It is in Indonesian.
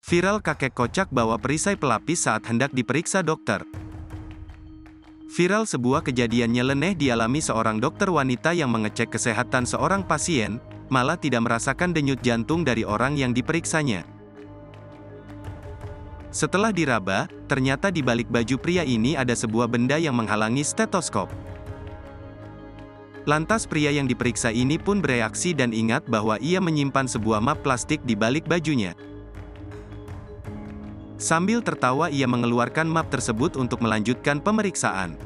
Viral kakek kocak bawa perisai pelapis saat hendak diperiksa dokter. Viral sebuah kejadian nyeleneh dialami seorang dokter wanita yang mengecek kesehatan seorang pasien, malah tidak merasakan denyut jantung dari orang yang diperiksanya. Setelah diraba, ternyata di balik baju pria ini ada sebuah benda yang menghalangi stetoskop. Lantas pria yang diperiksa ini pun bereaksi dan ingat bahwa ia menyimpan sebuah map plastik di balik bajunya. Sambil tertawa ia mengeluarkan map tersebut untuk melanjutkan pemeriksaan.